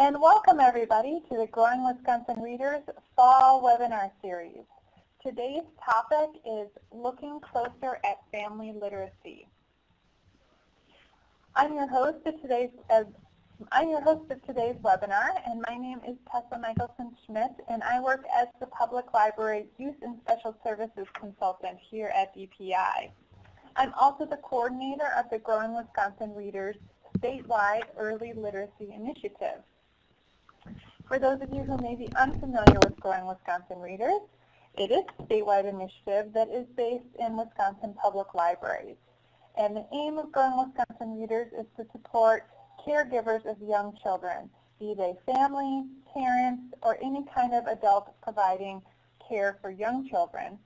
And welcome everybody to the Growing Wisconsin Readers Fall Webinar Series. Today's topic is looking closer at family literacy. I'm your host of today's webinar, and my name is Tessa Michaelson Schmidt, and I work as the Public Library Youth and Special Services Consultant here at DPI. I'm also the coordinator of the Growing Wisconsin Readers statewide early literacy initiative. For those of you who may be unfamiliar with Growing Wisconsin Readers, it is a statewide initiative that is based in Wisconsin public libraries. And the aim of Growing Wisconsin Readers is to support caregivers of young children, be they family, parents, or any kind of adult providing care for young children,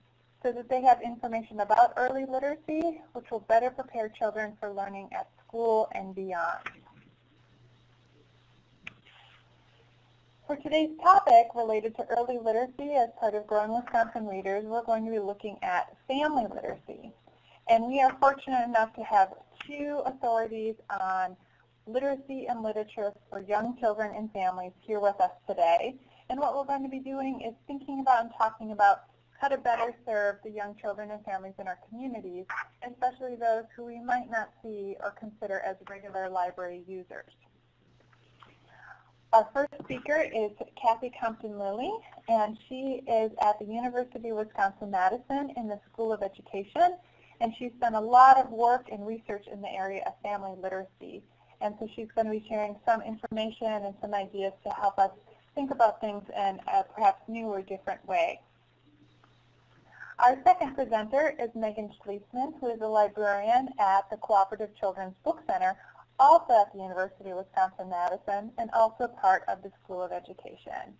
so that they have information about early literacy, which will better prepare children for learning at school and beyond. For today's topic related to early literacy as part of Growing Wisconsin Readers, we're going to be looking at family literacy. And we are fortunate enough to have two authorities on literacy and literature for young children and families here with us today. And what we're going to be doing is thinking about and talking about how to better serve the young children and families in our communities, especially those who we might not see or consider as regular library users. Our first speaker is Cathy Compton-Lilly, and she is at the University of Wisconsin Madison in the School of Education, and she's done a lot of work and research in the area of family literacy. And so she's going to be sharing some information and some ideas to help us think about things in a perhaps new or different way. Our second presenter is Megan Schliesman, who is a librarian at the Cooperative Children's Book Center, also at the University of Wisconsin-Madison, and also part of the School of Education.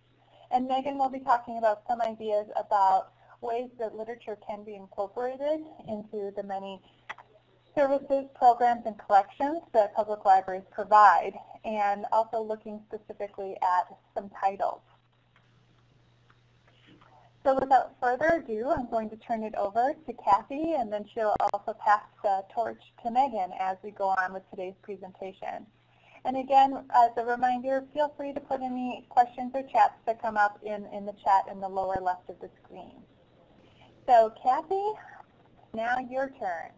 And Megan will be talking about some ideas about ways that literature can be incorporated into the many services, programs, and collections that public libraries provide, and also looking specifically at some titles. So without further ado, I'm going to turn it over to Cathy, and then she'll also pass the torch to Megan as we go on with today's presentation. And again, as a reminder, feel free to put any questions or chats that come up in the chat in the lower left of the screen. So Cathy, now your turn.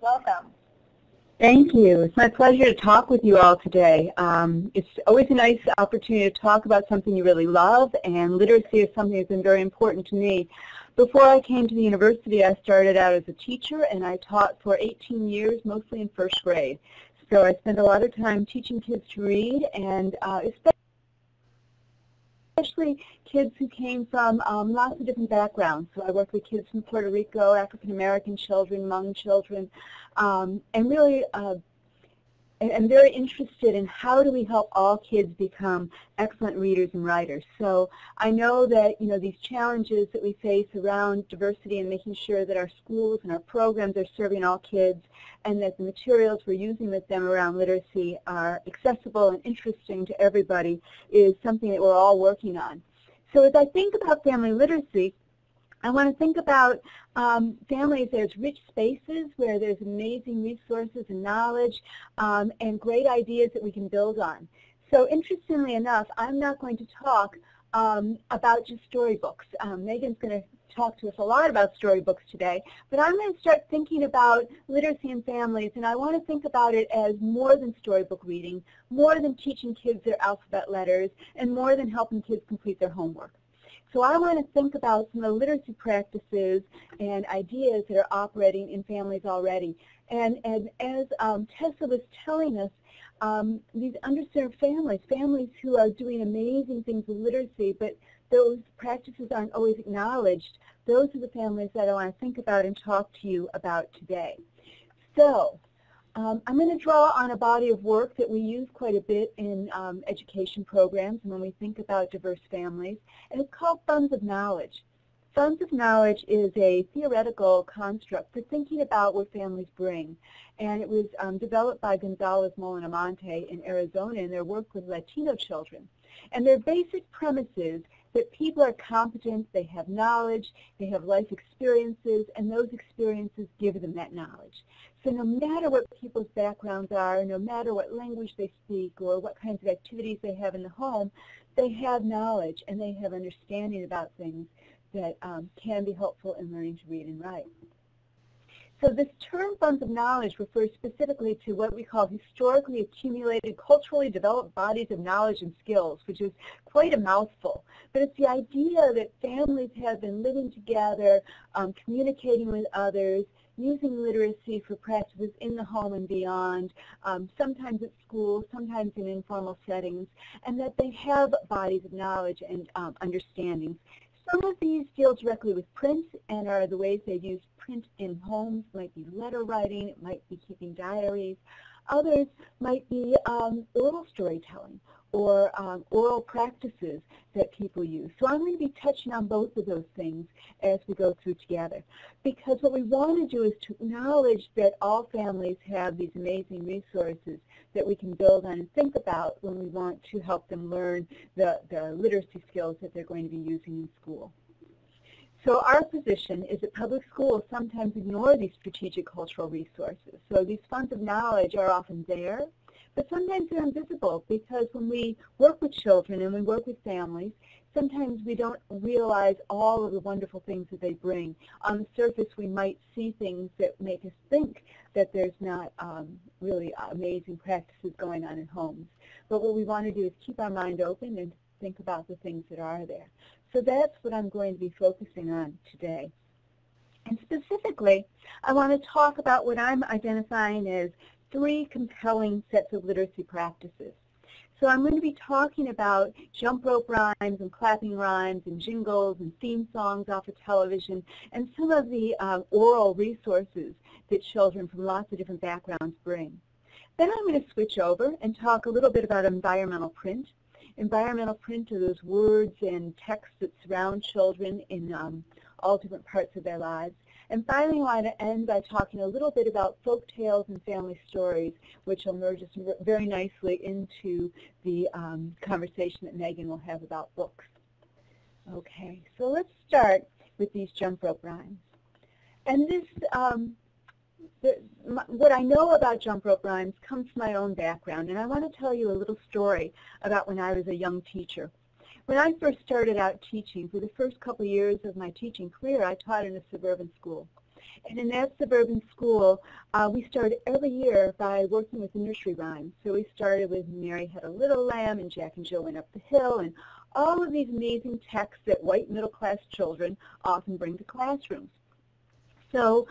Welcome. Thank you. It's my pleasure to talk with you all today. It's always a nice opportunity to talk about something you really love, and literacy is something that's been very important to me. Before I came to the university, I started out as a teacher, and I taught for 18 years, mostly in first grade. So I spent a lot of time teaching kids to read, and especially kids who came from lots of different backgrounds. So I worked with kids from Puerto Rico, African-American children, Hmong children, and really I'm very interested in how do we help all kids become excellent readers and writers. So I know that these challenges that we face around diversity and making sure that our schools and our programs are serving all kids, and that the materials we're using with them around literacy are accessible and interesting to everybody, is something that we're all working on. So as I think about family literacy, I want to think about families as rich spaces where there's amazing resources and knowledge and great ideas that we can build on. So interestingly enough, I'm not going to talk about just storybooks. Megan's going to talk to us a lot about storybooks today, but I'm going to start thinking about literacy in families, and I want to think about it as more than storybook reading, more than teaching kids their alphabet letters, and more than helping kids complete their homework. So I want to think about some of the literacy practices and ideas that are operating in families already. And as Tessa was telling us, these underserved families, families who are doing amazing things with literacy, but those practices aren't always acknowledged, those are the families that I want to think about and talk to you about today. So I'm going to draw on a body of work that we use quite a bit in education programs and when we think about diverse families, and it's called Funds of Knowledge. Funds of Knowledge is a theoretical construct for thinking about what families bring, and it was developed by Gonzalez, Moll, and Amanti in Arizona in their work with Latino children. And their basic premise is that people are competent, they have knowledge, they have life experiences, and those experiences give them that knowledge. So no matter what people's backgrounds are, no matter what language they speak or what kinds of activities they have in the home, they have knowledge and they have understanding about things that can be helpful in learning to read and write. So this term funds of knowledge refers specifically to what we call historically accumulated, culturally developed bodies of knowledge and skills, which is quite a mouthful. But it's the idea that families have been living together, communicating with others, using literacy for practices in the home and beyond, sometimes at school, sometimes in informal settings, and that they have bodies of knowledge and understandings. Some of these deal directly with print and are the ways they use print in homes. It might be letter writing, it might be keeping diaries. Others might be oral storytelling or oral practices that people use. So I'm going to be touching on both of those things as we go through together, because what we want to do is to acknowledge that all families have these amazing resources that we can build on and think about when we want to help them learn the literacy skills that they're going to be using in school. So our position is that public schools sometimes ignore these strategic cultural resources. So these funds of knowledge are often there, but sometimes they're invisible, because when we work with children and we work with families, sometimes we don't realize all of the wonderful things that they bring. On the surface, we might see things that make us think that there's not really amazing practices going on in homes. But what we want to do is keep our mind open and think about the things that are there. So that's what I'm going to be focusing on today. And specifically, I want to talk about what I'm identifying as 3 compelling sets of literacy practices. So I'm going to be talking about jump rope rhymes and clapping rhymes and jingles and theme songs off of television and some of the oral resources that children from lots of different backgrounds bring. Then I'm going to switch over and talk a little bit about environmental print. Environmental print are those words and texts that surround children in all different parts of their lives. And finally, I want to end by talking a little bit about folk tales and family stories, which will merge us very nicely into the conversation that Megan will have about books. Okay, so let's start with these jump rope rhymes. And this, what I know about jump rope rhymes comes from my own background, and I want to tell you a little story about when I was a young teacher. When I first started out teaching, for the first couple of years of my teaching career, I taught in a suburban school. And in that suburban school, we started every year by working with the nursery rhymes. So we started with Mary Had a Little Lamb and Jack and Jill Went Up the Hill, and all of these amazing texts that white middle-class children often bring to classrooms. So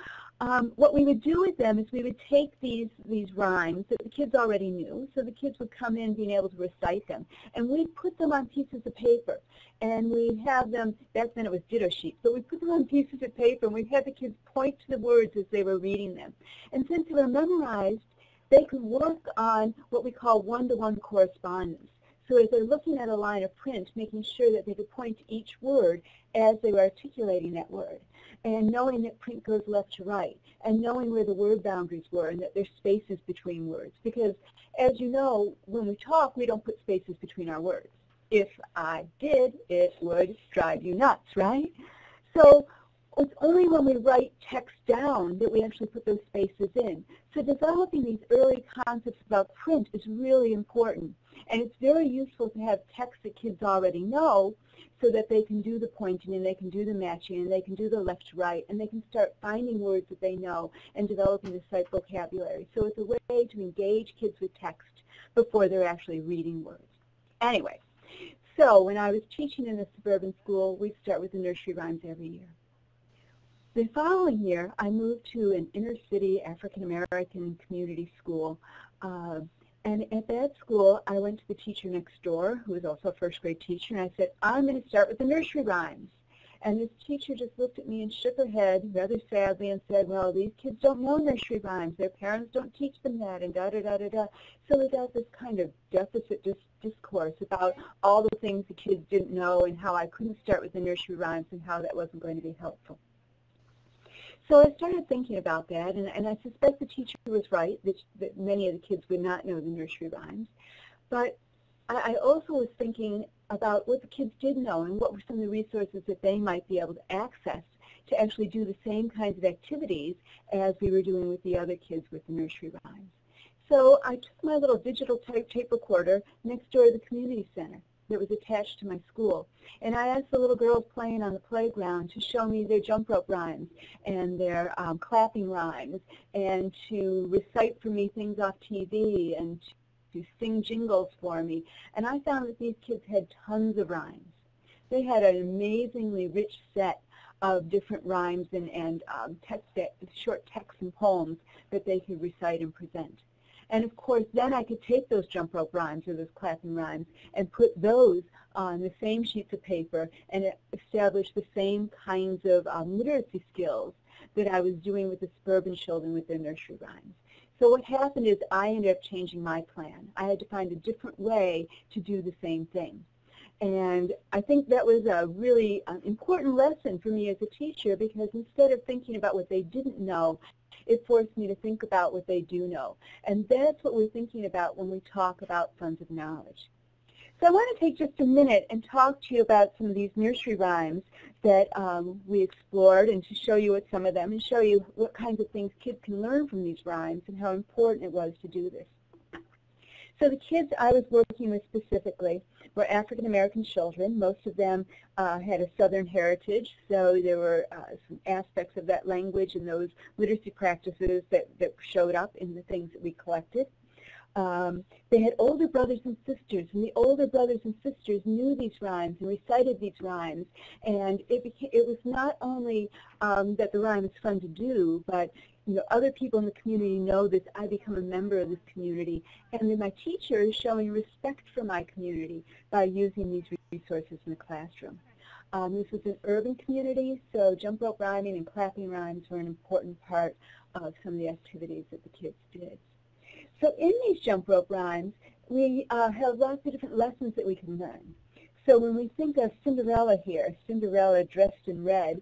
what we would do with them is we would take these rhymes that the kids already knew, so the kids would come in being able to recite them, and we'd put them on pieces of paper, and we'd have them, back then it was ditto sheets, but we'd put them on pieces of paper, and we'd have the kids point to the words as they were reading them. And since they were memorized, they could work on what we call one-to-one correspondence. So as they're looking at a line of print, making sure that they could point to each word as they were articulating that word, and knowing that print goes left to right, and knowing where the word boundaries were and that there's spaces between words. Because, as you know, when we talk, we don't put spaces between our words. If I did, it would drive you nuts, right? So it's only when we write text down that we actually put those spaces in. So developing these early concepts about print is really important. And it's very useful to have text that kids already know so that they can do the pointing and they can do the matching and they can do the left to right and they can start finding words that they know and developing the sight vocabulary. So it's a way to engage kids with text before they're actually reading words. Anyway, so when I was teaching in a suburban school, we'd start with the nursery rhymes every year. The following year, I moved to an inner-city African-American community school. And at that school, I went to the teacher next door, who was also a first-grade teacher, and I said, I'm going to start with the nursery rhymes. And this teacher just looked at me and shook her head rather sadly and said, well, these kids don't know nursery rhymes. Their parents don't teach them that, and da-da-da-da-da. So we got this kind of deficit discourse about all the things the kids didn't know and how I couldn't start with the nursery rhymes and how that wasn't going to be helpful. So I started thinking about that, and I suspect the teacher was right, that many of the kids would not know the nursery rhymes. But I also was thinking about what the kids did know and what were some of the resources that they might be able to access to actually do the same kinds of activities as we were doing with the other kids with the nursery rhymes. So I took my little digital tape recorder next door to the community center that was attached to my school, and I asked the little girls playing on the playground to show me their jump rope rhymes and their clapping rhymes, and to recite for me things off TV and to sing jingles for me. And I found that these kids had tons of rhymes. They had an amazingly rich set of different rhymes and short texts and poems that they could recite and present. And of course, then I could take those jump rope rhymes or those clapping rhymes and put those on the same sheets of paper and establish the same kinds of literacy skills that I was doing with the suburban children with their nursery rhymes. So what happened is I ended up changing my plan. I had to find a different way to do the same thing. And I think that was a really important lesson for me as a teacher, because instead of thinking about what they didn't know, it forced me to think about what they do know. And that's what we're thinking about when we talk about Sons of Knowledge. So I want to take just a minute and talk to you about some of these nursery rhymes that we explored, and to show you what some of them, and show you what kinds of things kids can learn from these rhymes and how important it was to do this. So the kids I was working with specifically were African American children. Most of them had a Southern heritage, so there were some aspects of that language and those literacy practices that showed up in the things that we collected. They had older brothers and sisters, and the older brothers and sisters knew these rhymes and recited these rhymes. And it was not only that the rhyme is fun to do, but other people in the community know that I become a member of this community, and then my teacher is showing respect for my community by using these resources in the classroom. This was an urban community, so jump rope rhyming and clapping rhymes were an important part of some of the activities that the kids did. So in these jump rope rhymes, we have lots of different lessons that we can learn. So when we think of Cinderella here, Cinderella dressed in red,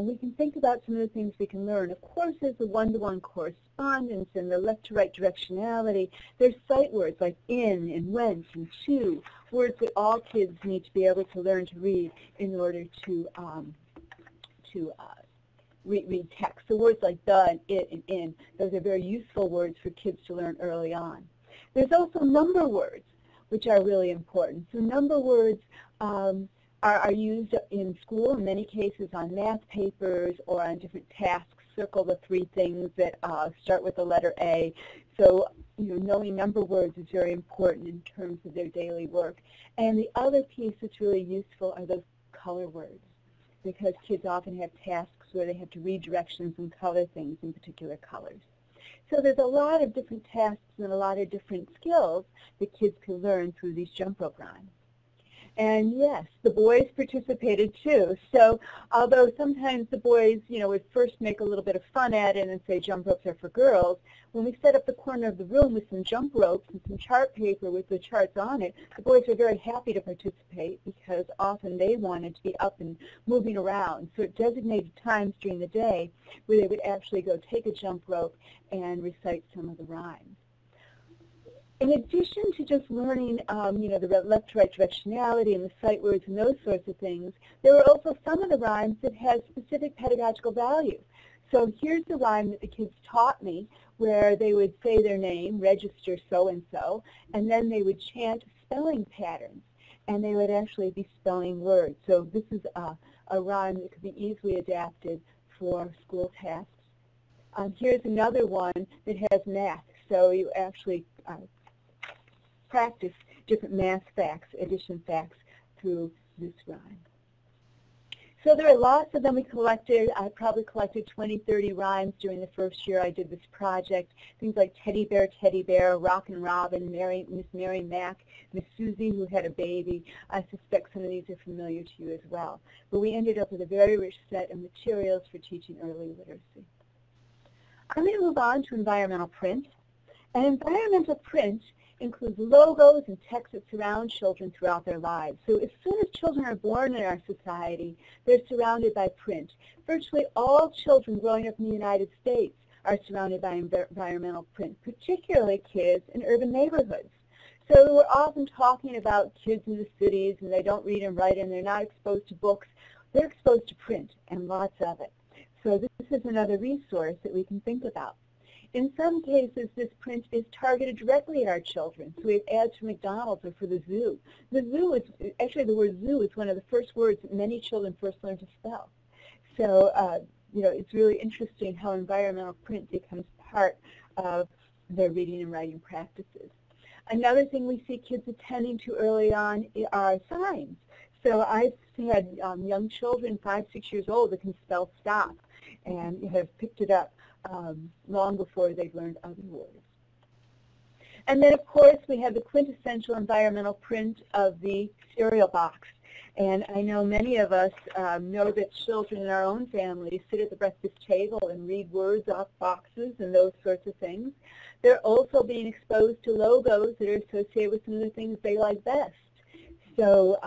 we can think about some of the things we can learn. Of course, there's the one-to-one correspondence and the left-to-right directionality. There's sight words like in and went and to, words that all kids need to be able to learn to read in order to read text. So words like the and it and in, those are very useful words for kids to learn early on. There's also number words, which are really important. So number words are used in school in many cases on math papers or on different tasks. Circle the 3 things that start with the letter A. So knowing number words is very important in terms of their daily work. And the other piece that's really useful are those color words, because kids often have tasks where they have to read directions and color things in particular colors. So there's a lot of different tasks and a lot of different skills that kids can learn through these jump rope rhymes. And yes, the boys participated too. So although sometimes the boys, would first make a little bit of fun at it and say jump ropes are for girls, when we set up the corner of the room with some jump ropes and some chart paper with the charts on it, the boys were very happy to participate, because often they wanted to be up and moving around. So at designated times during the day where they would actually go take a jump rope and recite some of the rhymes. In addition to just learning, the left-to-right directionality and the sight words and those sorts of things, there were also some of the rhymes that had specific pedagogical value. So here's the rhyme that the kids taught me, where they would say their name, register so-and-so, and then they would chant spelling patterns, and they would actually be spelling words. So this is a rhyme that could be easily adapted for school tasks. Here's another one that has math, so you actually practice different math facts, addition facts, through this rhyme. So there are lots of them we collected. I probably collected 20, 30 rhymes during the first year I did this project. Things like Teddy Bear, Rockin' Robin, Miss Mary Mac, Miss Susie who had a baby. I suspect some of these are familiar to you as well. But we ended up with a very rich set of materials for teaching early literacy. I'm going to move on to environmental print. And environmental print includes logos and text that surround children throughout their lives. So as soon as children are born in our society, they're surrounded by print. Virtually all children growing up in the United States are surrounded by environmental print, particularly kids in urban neighborhoods. So we're often talking about kids in the cities, and they don't read and write, and they're not exposed to books. they're exposed to print and lots of it. So this is another resource that we can think about. In some cases, this print is targeted directly at our children. So we have ads for McDonald's or for the zoo. The zoo is, actually the word zoo is one of the first words that many children first learn to spell. So, it's really interesting how environmental print becomes part of their reading and writing practices. Another thing we see kids attending to early on are signs. So I've had young children, 5, 6 years old, that can spell stop and have picked it up long before they've learned other words. And then, of course, we have the quintessential environmental print of the cereal box. And I know many of us know that children in our own families sit at the breakfast table and read words off boxes and those sorts of things. They're also being exposed to logos that are associated with some of the things they like best. So,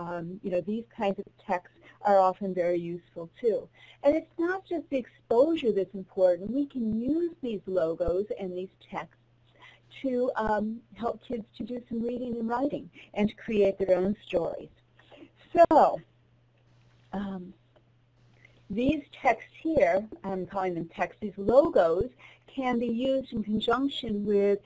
these kinds of texts are often very useful too. And it's not just the exposure that's important. We can use these logos and these texts to help kids to do some reading and writing and to create their own stories. So, these texts here, I'm calling them texts, these logos can be used in conjunction with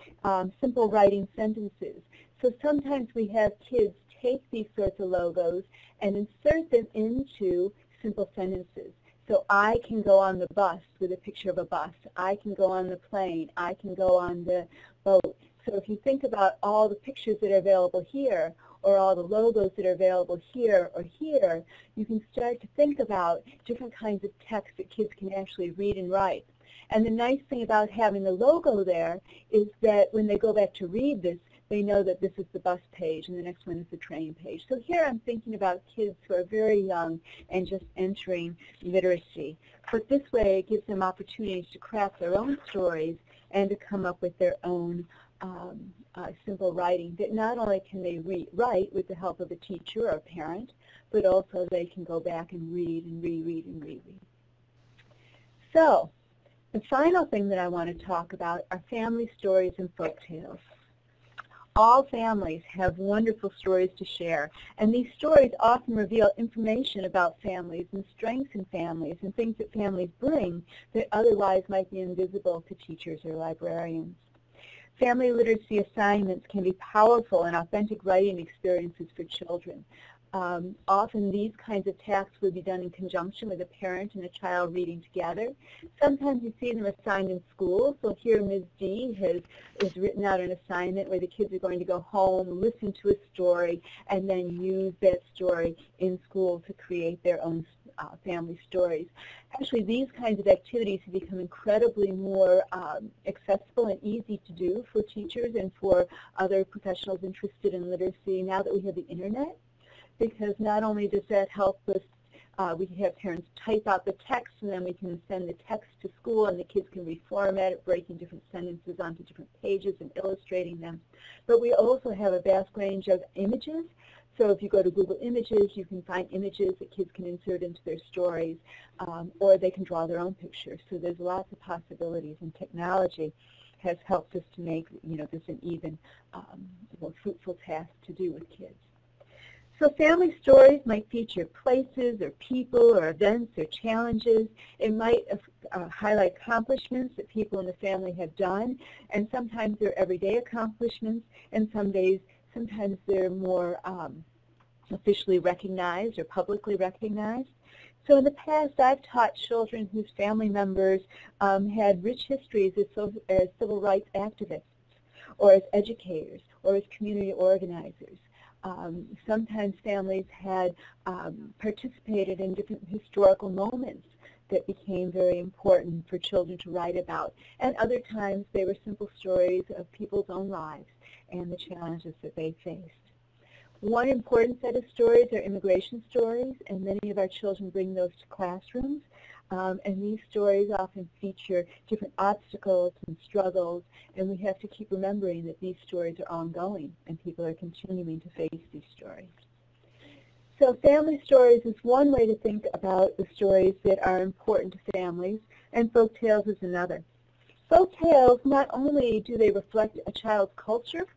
simple writing sentences. So sometimes we have kids take these sorts of logos and insert them into simple sentences. So I can go on the bus with a picture of a bus. I can go on the plane. I can go on the boat. So if you think about all the pictures that are available here, or all the logos that are available here or here, you can start to think about different kinds of text that kids can actually read and write. And the nice thing about having the logo there is that when they go back to read this, they know that this is the bus page and the next one is the train page. So here I'm thinking about kids who are very young and just entering literacy. But this way it gives them opportunities to craft their own stories and to come up with their own simple writing that not only can they write with the help of a teacher or a parent, but also they can go back and read and reread and reread. So the final thing that I want to talk about are family stories and folk tales. All families have wonderful stories to share, and these stories often reveal information about families and strengths in families and things that families bring that otherwise might be invisible to teachers or librarians. Family literacy assignments can be powerful and authentic writing experiences for children. Often these kinds of tasks would be done in conjunction with a parent and a child reading together. Sometimes you see them assigned in school. So here Ms. D has written out an assignment where the kids are going to go home, listen to a story, and then use that story in school to create their own family stories. Actually, these kinds of activities have become incredibly more accessible and easy to do for teachers and for other professionals interested in literacy now that we have the internet, because not only does that help us, we can have parents type out the text and then we can send the text to school and the kids can reformat it, breaking different sentences onto different pages and illustrating them. But we also have a vast range of images. So if you go to Google Images, you can find images that kids can insert into their stories, or they can draw their own pictures. So there's lots of possibilities, and technology has helped us to make this an even more fruitful task to do with kids. So family stories might feature places or people or events or challenges. It might highlight accomplishments that people in the family have done, and sometimes they're everyday accomplishments, and sometimes they're more officially recognized or publicly recognized. So in the past, I've taught children whose family members had rich histories as civil rights activists, or as educators, or as community organizers. Sometimes families had participated in different historical moments that became very important for children to write about. And other times they were simple stories of people's own lives and the challenges that they faced. One important set of stories are immigration stories, and many of our children bring those to classrooms. And these stories often feature different obstacles and struggles, and we have to keep remembering that these stories are ongoing and people are continuing to face these stories. So family stories is one way to think about the stories that are important to families, and folk tales is another. Folk tales, not only do they reflect a child's culture,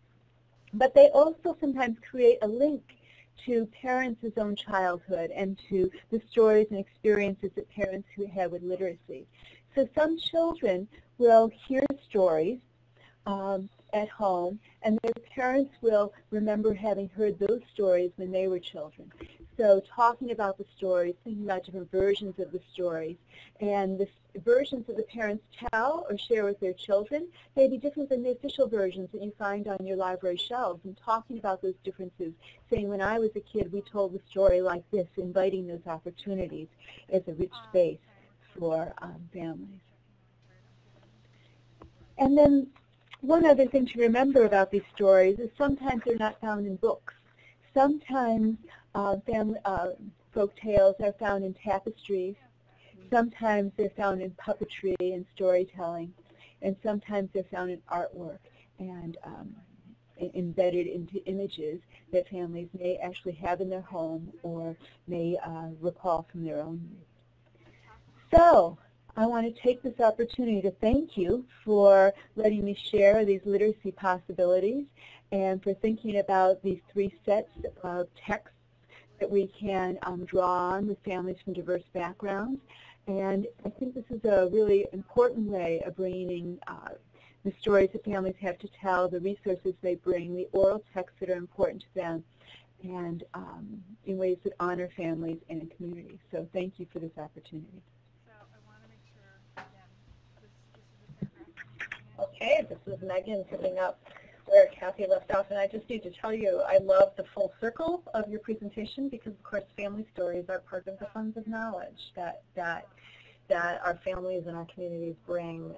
but they also sometimes create a link to parents' own childhood and to the stories and experiences that parents who have with literacy. So some children will hear stories at home, and their parents will remember having heard those stories when they were children. So talking about the stories, thinking about different versions of the stories, and the versions that the parents tell or share with their children may be different than the official versions that you find on your library shelves, and talking about those differences, saying when I was a kid we told the story like this, inviting those opportunities as a rich space for families. And then one other thing to remember about these stories is sometimes they're not found in books. Sometimes folk tales are found in tapestries. Sometimes they're found in puppetry and storytelling. And sometimes they're found in artwork and embedded into images that families may actually have in their home or may recall from their own youth. So I want to take this opportunity to thank you for letting me share these literacy possibilities and for thinking about these 3 sets of texts that we can draw on with families from diverse backgrounds. And I think this is a really important way of bringing the stories that families have to tell, the resources they bring, the oral texts that are important to them, and in ways that honor families and communities. So thank you for this opportunity. Okay, this is Megan picking up where Cathy left off, and I just need to tell you I love the full circle of your presentation because, of course, family stories are part of the funds of knowledge that our families and our communities bring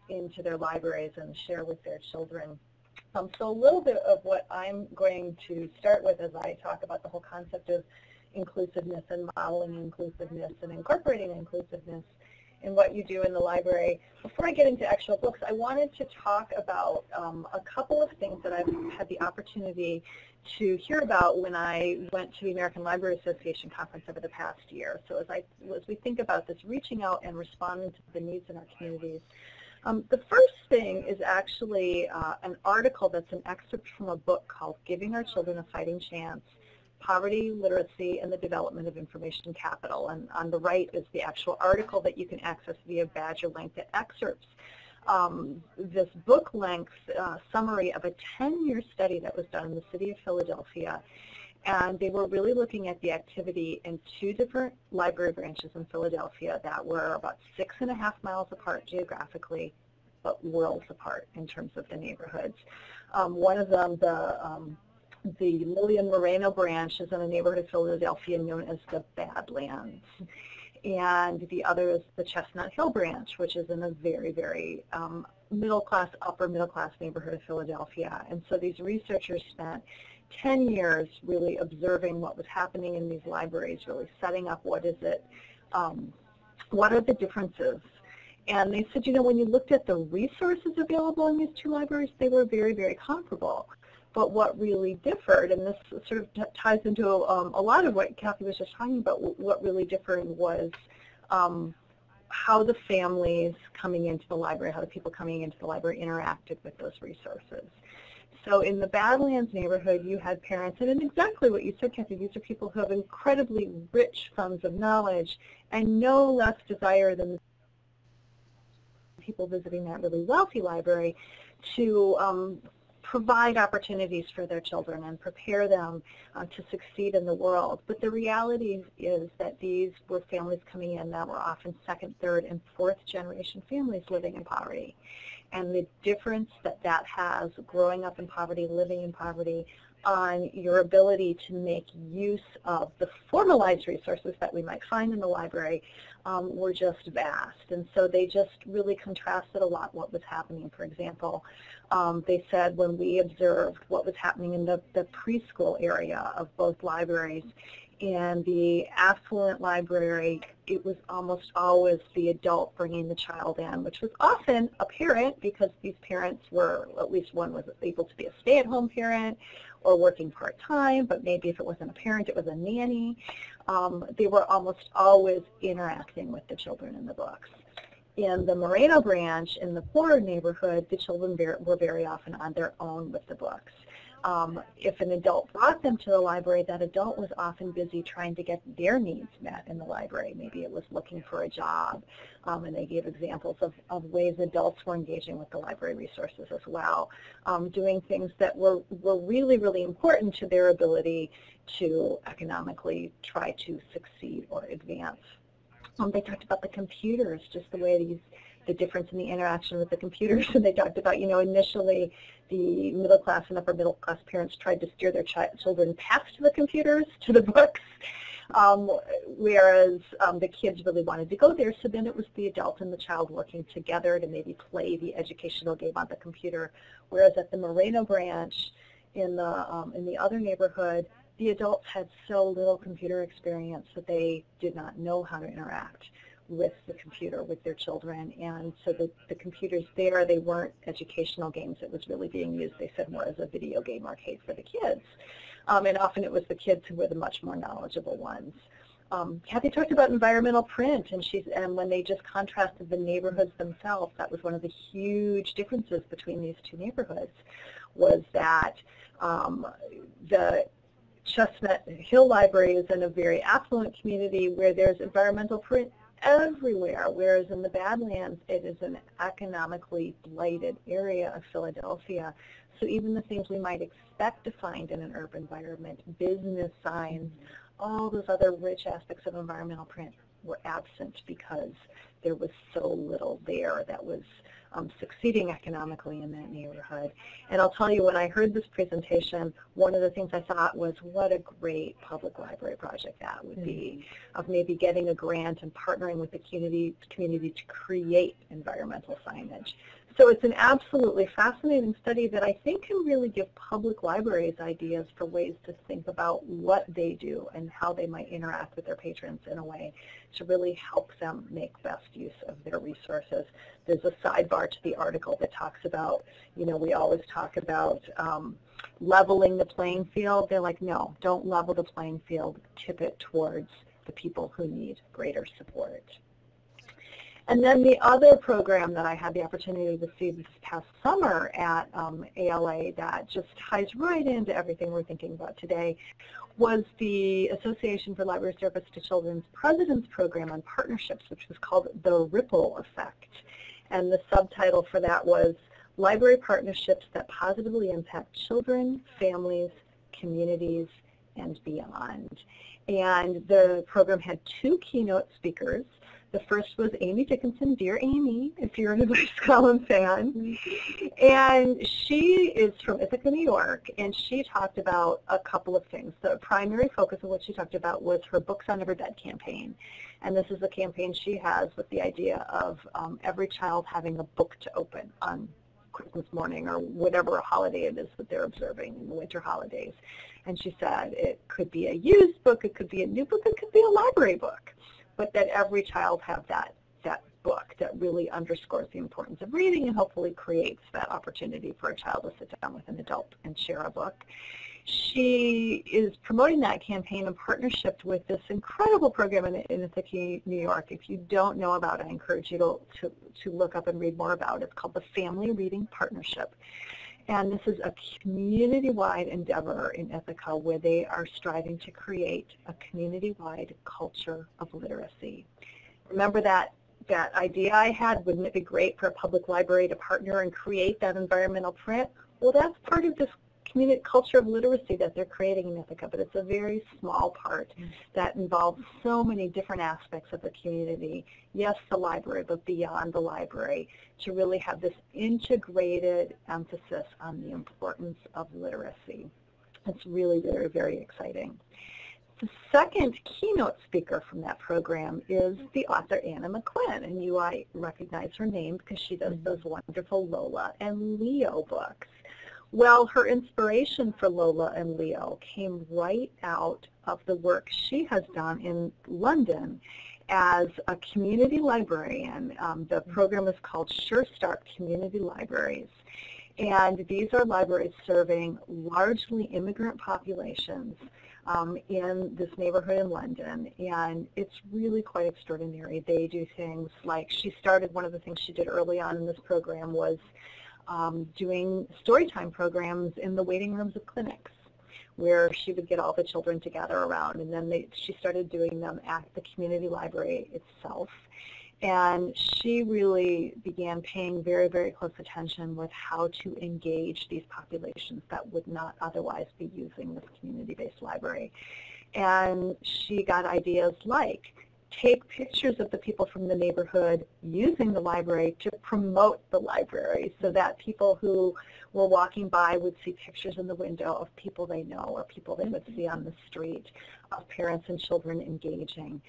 into their libraries and share with their children. So a little bit of what I'm going to start with as I talk about the whole concept of inclusiveness and modeling inclusiveness and incorporating inclusiveness in what you do in the library. Before I get into actual books, I wanted to talk about a couple of things that I've had the opportunity to hear about when I went to the American Library Association conference over the past year. So as we think about this, reaching out and responding to the needs in our communities, the first thing is actually an article that's an excerpt from a book called Giving Our Children a Fighting Chance, Poverty, Literacy, and the Development of Information Capital. And on the right is the actual article that you can access via Badger link that excerpts this book-length summary of a 10-year study that was done in the city of Philadelphia. And they were really looking at the activity in 2 different library branches in Philadelphia that were about 6.5 miles apart geographically, but worlds apart in terms of the neighborhoods. One of them, the Lillian Moreno branch, is in a neighborhood of Philadelphia known as the Badlands. And the other is the Chestnut Hill branch, which is in a very, very middle-class, upper-middle-class neighborhood of Philadelphia. And so these researchers spent 10 years really observing what was happening in these libraries, really setting up what is it, what are the differences. And they said, you know, when you looked at the resources available in these 2 libraries, they were very, very comparable. But what really differed, and this sort of ties into a lot of what Cathy was just talking about, what really differed was how the families coming into the library, how the people coming into the library interacted with those resources. So in the Badlands neighborhood, you had parents, and exactly what you said, Cathy, these are people who have incredibly rich funds of knowledge and no less desire than the people visiting that really wealthy library to provide opportunities for their children and prepare them to succeed in the world. But the reality is that these were families coming in that were often 2nd, 3rd, and 4th generation families living in poverty. And the difference that that has, growing up in poverty, living in poverty, on your ability to make use of the formalized resources that we might find in the library were just vast. And so they just really contrasted a lot what was happening. For example, they said when we observed what was happening in the preschool area of both libraries, in the affluent library, it was almost always the adult bringing the child in, which was often a parent because these parents were, at least one was able to be a stay-at-home parent or working part-time, but maybe if it wasn't a parent, it was a nanny. They were almost always interacting with the children in the books. In the Moreno branch, in the poorer neighborhood, the children were very often on their own with the books. If an adult brought them to the library, that adult was often busy trying to get their needs met in the library. Maybe it was looking for a job, and they gave examples of ways adults were engaging with the library resources as well, doing things that were really, really important to their ability to economically try to succeed or advance. They talked about the computers, just the way the difference in the interaction with the computers, and they talked about, initially the middle class and upper middle class parents tried to steer their children past the computers to the books, whereas the kids really wanted to go there, so then it was the adult and the child working together to maybe play the educational game on the computer, whereas at the Moreno branch in the other neighborhood, the adults had so little computer experience that they did not know how to interact with the computer with their children, and so the computers there, they weren't educational games. It was really being used, they said, more as a video game arcade for the kids, and often it was the kids who were the much more knowledgeable ones. Cathy talked about environmental print, and when they just contrasted the neighborhoods themselves, that was one of the huge differences between these two neighborhoods, was that the Chestnut Hill Library is in a very affluent community where there's environmental print everywhere, whereas in the Badlands it is an economically blighted area of Philadelphia. So even the things we might expect to find in an urban environment, business signs, all those other rich aspects of environmental print were absent because there was so little there that was succeeding economically in that neighborhood. And I'll tell you, when I heard this presentation, one of the things I thought was, what a great public library project that would be, of maybe getting a grant and partnering with the community to create environmental signage. So it's an absolutely fascinating study that I think can really give public libraries ideas for ways to think about what they do and how they might interact with their patrons in a way to really help them make best use of their resources. There's a sidebar to the article that talks about, we always talk about leveling the playing field. They're like, no, don't level the playing field, tip it towards the people who need greater support. And then the other program that I had the opportunity to see this past summer at ALA that just ties right into everything we're thinking about today was the Association for Library Service to Children's President's Program on Partnerships, which was called The Ripple Effect. And the subtitle for that was Library Partnerships that Positively Impact Children, Families, Communities, and Beyond. And the program had two keynote speakers. The first was Amy Dickinson, dear Amy, if you're an Advice Column fan. And she is from Ithaca, New York, and she talked about a couple of things. The primary focus of what she talked about was her Books on Every Bed campaign. And this is a campaign she has with the idea of every child having a book to open on Christmas morning or whatever holiday it is that they're observing in the winter holidays. And she said it could be a used book, it could be a new book, it could be a library book, but that every child have that book that really underscores the importance of reading and hopefully creates that opportunity for a child to sit down with an adult and share a book. She is promoting that campaign in partnership with this incredible program in Ithaca, New York. If you don't know about it, I encourage you to look up and read more about it. It's called the Family Reading Partnership. And this is a community-wide endeavor in Ithaca where they are striving to create a community-wide culture of literacy. Remember that idea I had, wouldn't it be great for a public library to partner and create that environmental print? Well, that's part of this community culture of literacy that they're creating in Ithaca, but it's a very small part that involves so many different aspects of the community. Yes, the library, but beyond the library, to really have this integrated emphasis on the importance of literacy. It's really very, very exciting. The second keynote speaker from that program is the author Anna McQuinn, and you might recognize her name because she does those wonderful Lola and Leo books. Well, her inspiration for Lola and Leo came right out of the work she has done in London as a community librarian. The program is called Sure Start Community Libraries. And these are libraries serving largely immigrant populations in this neighborhood in London, and it's really quite extraordinary. They do things like, one of the things she did early on in this program was doing storytime programs in the waiting rooms of clinics, where she would get all the children together around, and then she started doing them at the community library itself. And she really began paying very, very close attention with how to engage these populations that would not otherwise be using this community-based library. And she got ideas like, take pictures of the people from the neighborhood using the library to promote the library, so that people who were walking by would see pictures in the window of people they know or people they would see on the street, of parents and children engaging.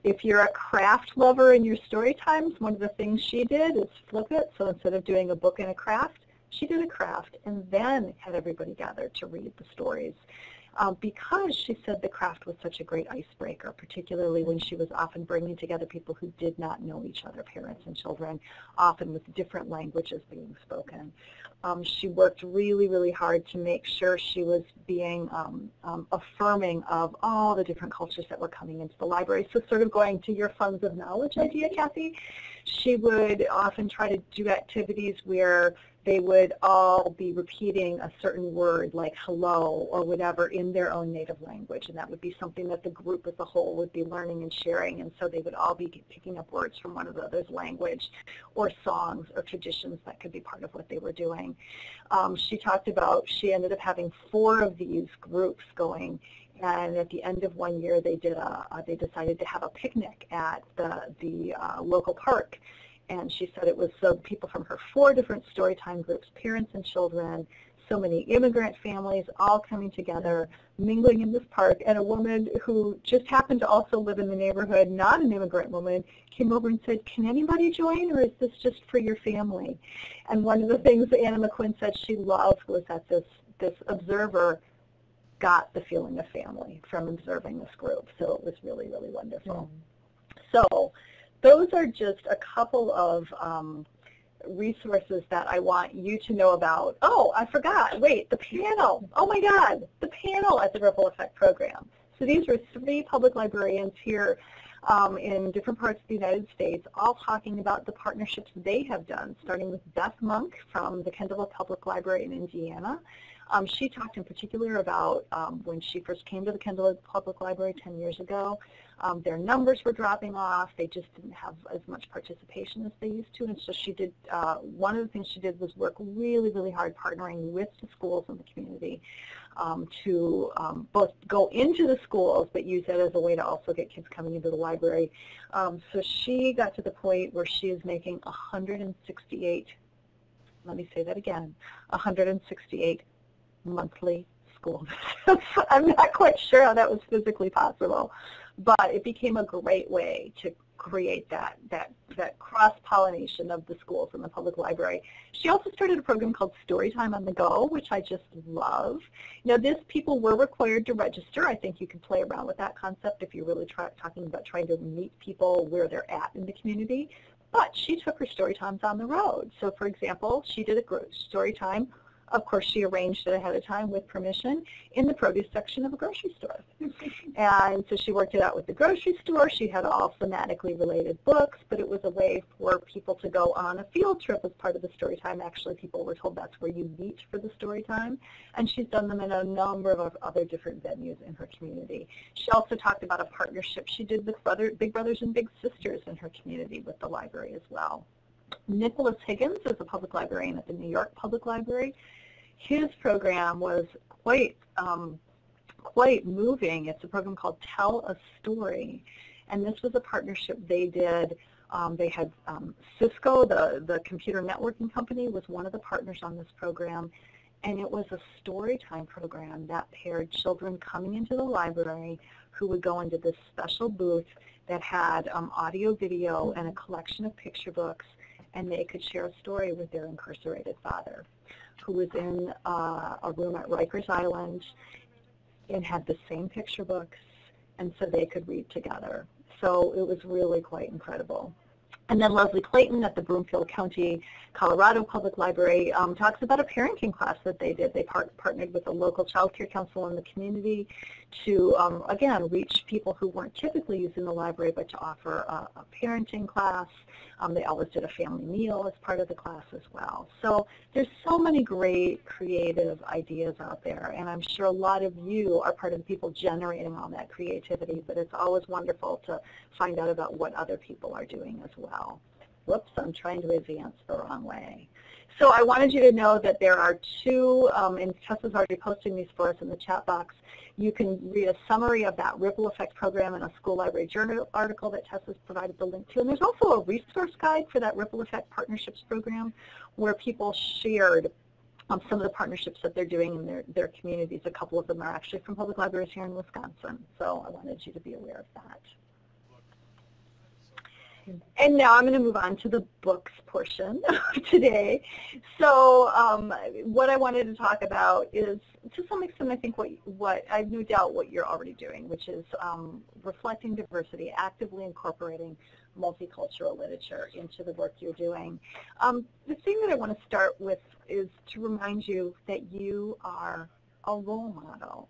If you're a craft lover in your story times, one of the things she did is flip it. So instead of doing a book and a craft, she did a craft and then had everybody gather to read the stories. Because she said the craft was such a great icebreaker, particularly when she was often bringing together people who did not know each other, parents and children, often with different languages being spoken. She worked really, really hard to make sure she was being affirming of all the different cultures that were coming into the library. So sort of going to your funds of knowledge idea, Cathy, she would often try to do activities where they would all be repeating a certain word like hello or whatever in their own native language, and that would be something that the group as a whole would be learning and sharing, and so they would all be picking up words from one of the other's language or songs or traditions that could be part of what they were doing. She talked about, she ended up having 4 of these groups going, and at the end of one year they decided to have a picnic at the local park. And she said it was so people from her 4 different storytime groups, parents and children, so many immigrant families all coming together, mingling in this park, and a woman who just happened to also live in the neighborhood, not an immigrant woman, came over and said, can anybody join, or is this just for your family? And one of the things that Anna McQuinn said she loved was that this observer got the feeling of family from observing this group. So it was really, really wonderful. So those are just a couple of resources that I want you to know about. Oh, I forgot. Wait, the panel. Oh my God, the panel at the Ripple Effect program. So these were 3 public librarians here in different parts of the United States, all talking about the partnerships they have done, starting with Beth Monk from the Kendall Public Library in Indiana. She talked in particular about when she first came to the Kendall Public Library 10 years ago, their numbers were dropping off. They just didn't have as much participation as they used to. And so she did, one of the things she did was work really, really hard partnering with the schools in the community to both go into the schools but use that as a way to also get kids coming into the library. So she got to the point where she is making 168, let me say that again, 168 monthly school visits. I'm not quite sure how that was physically possible, but it became a great way to create that cross-pollination of the schools in the public library. She also started a program called Storytime on the Go, which I just love. Now, people were required to register. I think you can play around with that concept if you're really talking about trying to meet people where they're at in the community. But she took her story times on the road. So, for example, she did a story time. Of course, she arranged it ahead of time with permission in the produce section of a grocery store. And so she worked it out with the grocery store. She had all thematically related books, but it was a way for people to go on a field trip as part of the story time. Actually, people were told that's where you meet for the story time. And she's done them in a number of other different venues in her community. She also talked about a partnership she did with Big Brothers and Big Sisters in her community with the library as well. Nicholas Higgins is a public librarian at the New York Public Library. His program was quite moving. It's a program called Tell a Story, and this was a partnership they did. They had Cisco, the computer networking company, was one of the partners on this program, and it was a story time program that paired children coming into the library who would go into this special booth that had audio, video, and a collection of picture books, and they could share a story with their incarcerated father, who was in a room at Rikers Island and had the same picture books, and so they could read together. So it was really quite incredible. And then Leslie Clayton at the Broomfield County, Colorado Public Library talks about a parenting class that they did. They partnered with a local child care council in the community to, again, reach people who weren't typically using the library, but to offer a parenting class. They always did a family meal as part of the class as well. So there's so many great creative ideas out there, and I'm sure a lot of you are part of the people generating all that creativity, but it's always wonderful to find out about what other people are doing as well. Whoops, I'm trying to advance the wrong way. So I wanted you to know that there are two, and Tessa's already posting these for us in the chat box. You can read a summary of that Ripple Effect program in a School Library Journal article that Tessa's provided the link to. And there's also a resource guide for that Ripple Effect Partnerships program where people shared some of the partnerships that they're doing in their communities. A couple of them are actually from public libraries here in Wisconsin. So I wanted you to be aware of that. And now I'm going to move on to the books portion of today. So what I wanted to talk about is, to some extent, I think what I have no doubt what you're already doing, which is reflecting diversity, actively incorporating multicultural literature into the work you're doing. The thing that I want to start with is to remind you that you are a role model.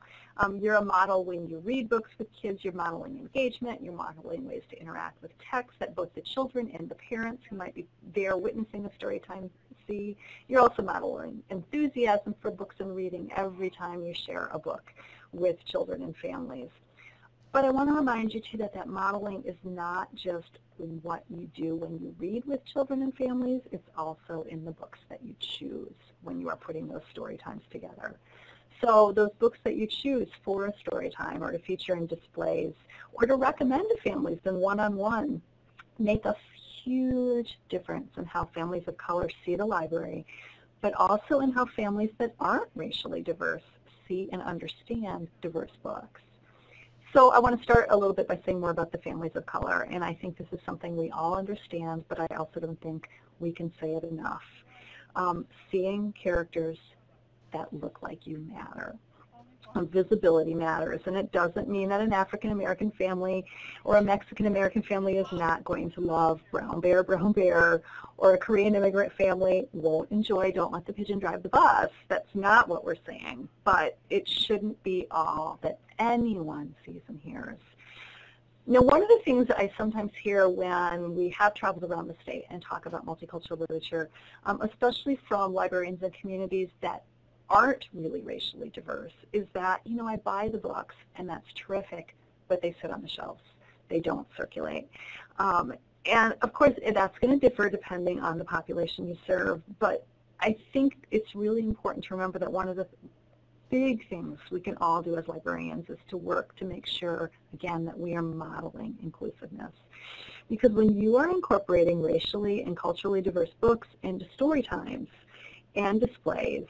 You're a model when you read books with kids, you're modeling engagement, you're modeling ways to interact with text that both the children and the parents who might be there witnessing the story time see. You're also modeling enthusiasm for books and reading every time you share a book with children and families. But I want to remind you too that that modeling is not just what you do when you read with children and families, it's also in the books that you choose when you are putting those story times together. So those books that you choose for a story time or to feature in displays or to recommend to families in one-on-one make a huge difference in how families of color see the library, but also in how families that aren't racially diverse see and understand diverse books. So I want to start a little bit by saying more about the families of color, and I think this is something we all understand, but I also don't think we can say it enough. Seeing characters that look like you matter. Visibility matters, and it doesn't mean that an African American family or a Mexican American family is not going to love Brown Bear, or a Korean immigrant family won't enjoy Don't Let the Pigeon Drive the Bus. That's not what we're saying, but it shouldn't be all that anyone sees and hears. Now, one of the things that I sometimes hear when we have traveled around the state and talk about multicultural literature, especially from librarians and communities that aren't really racially diverse, is that, you know, I buy the books and that's terrific, but they sit on the shelves. They don't circulate. And of course, that's going to differ depending on the population you serve, but I think it's really important to remember that one of the big things we can all do as librarians is to work to make sure, again, that we are modeling inclusiveness. Because when you are incorporating racially and culturally diverse books into story times and displays,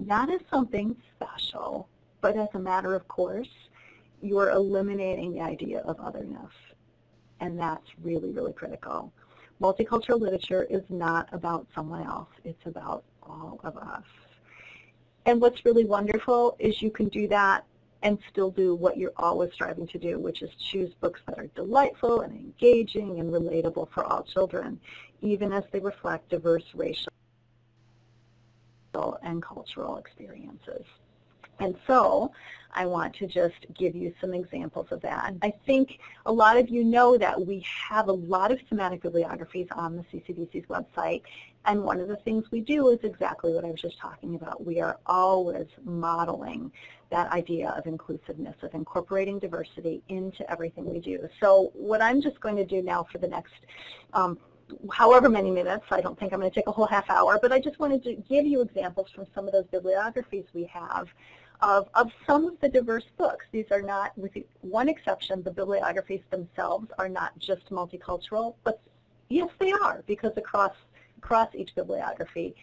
not as something special, but as a matter of course, you're eliminating the idea of otherness. And that's really, really critical. Multicultural literature is not about someone else. It's about all of us. And what's really wonderful is you can do that and still do what you're always striving to do, which is choose books that are delightful and engaging and relatable for all children, even as they reflect diverse racial and cultural experiences. And so I want to just give you some examples of that. I think a lot of you know that we have a lot of thematic bibliographies on the CCDC's website, and one of the things we do is exactly what I was just talking about. We are always modeling that idea of inclusiveness, of incorporating diversity into everything we do. So what I'm just going to do now for the next however many minutes, I don't think I'm going to take a whole half hour, but I just wanted to give you examples from some of those bibliographies we have of some of the diverse books. These are not, with one exception, the bibliographies themselves are not just multicultural, but yes, they are, because across each bibliography,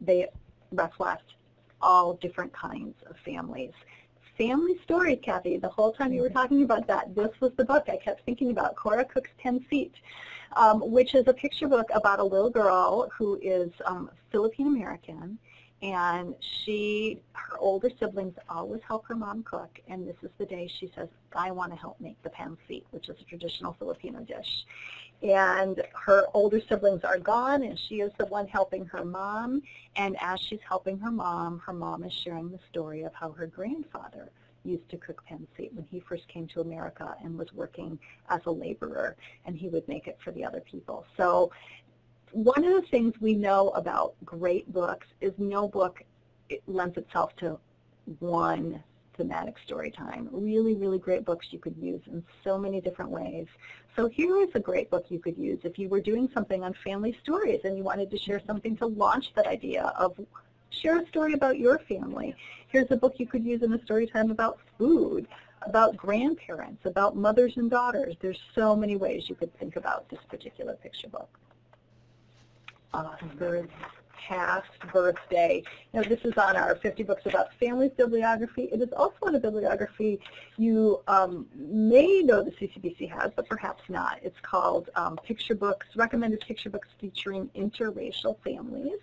they reflect all different kinds of families. Family Stories, Cathy, the whole time you were talking about that, this was the book I kept thinking about, Cora Cook's Pancit, which is a picture book about a little girl who is Filipino American, And her older siblings always help her mom cook, and this is the day she says, I want to help make the pancit, which is a traditional Filipino dish. And her older siblings are gone, and she is the one helping her mom. And as she's helping her mom is sharing the story of how her grandfather used to cook pancit when he first came to America and was working as a laborer, and he would make it for the other people. So one of the things we know about great books is no book lends itself to one thematic story time. Really, really great books you could use in so many different ways. So here is a great book you could use if you were doing something on family stories and you wanted to share something to launch that idea of share a story about your family. Here's a book you could use in a story time about food, about grandparents, about mothers and daughters. There's so many ways you could think about this particular picture book. Oscar's past birthday. Now this is on our 50 Books About Families bibliography. It is also on a bibliography you may know the CCBC has, but perhaps not. It's called Picture Books, Recommended Picture Books Featuring Interracial Families.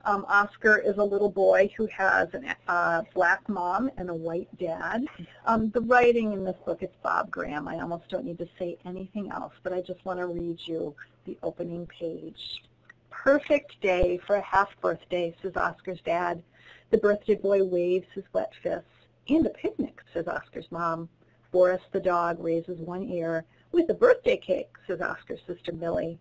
Oscar is a little boy who has a black mom and a white dad. The writing in this book is Bob Graham. I almost don't need to say anything else, but I just want to read you the opening page. Perfect day for a half birthday, says Oscar's dad. The birthday boy waves his wet fists. And a picnic, says Oscar's mom. Boris the dog raises one ear. With a birthday cake, says Oscar's sister Millie.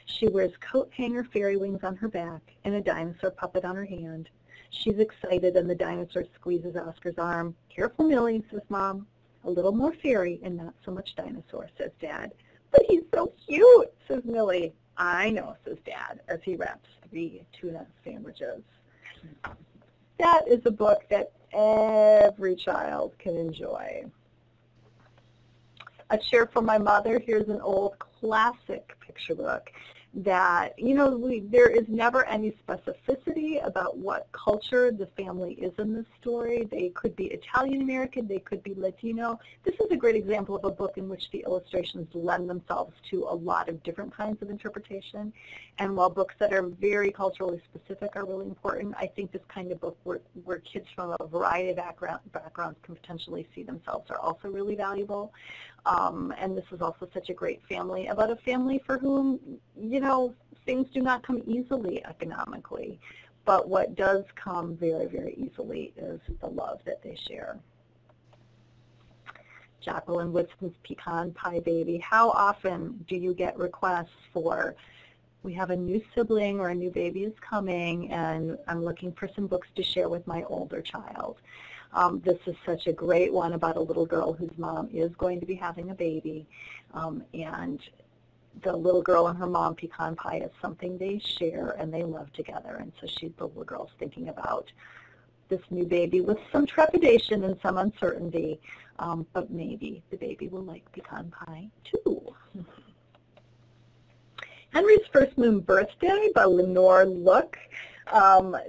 She wears coat hanger fairy wings on her back and a dinosaur puppet on her hand. She's excited and the dinosaur squeezes Oscar's arm. Careful, Millie, says Mom. A little more fairy and not so much dinosaur, says Dad. But he's so cute, says Millie. I know, says Dad, as he wraps 3 tuna sandwiches. That is a book that every child can enjoy. A Chair for My Mother. Here's an old classic picture book that, you know, there is never any specificity about what culture the family is in this story. They could be Italian American, they could be Latino. This is a great example of a book in which the illustrations lend themselves to a lot of different kinds of interpretation. And while books that are very culturally specific are really important, I think this kind of book where kids from a variety of backgrounds can potentially see themselves are also really valuable. And this is also such a great family, about a family for whom, you know, things do not come easily economically. But what does come very, very easily is the love that they share. Jacqueline Woodson's Pecan Pie Baby. How often do you get requests for, we have a new sibling or a new baby is coming and I'm looking for some books to share with my older child? This is such a great one about a little girl whose mom is going to be having a baby, and the little girl and her mom, pecan pie, is something they share and they love together. And so the little girl's thinking about this new baby with some trepidation and some uncertainty, but maybe the baby will like pecan pie too. Henry's First Moon Birthday by Lenore Look.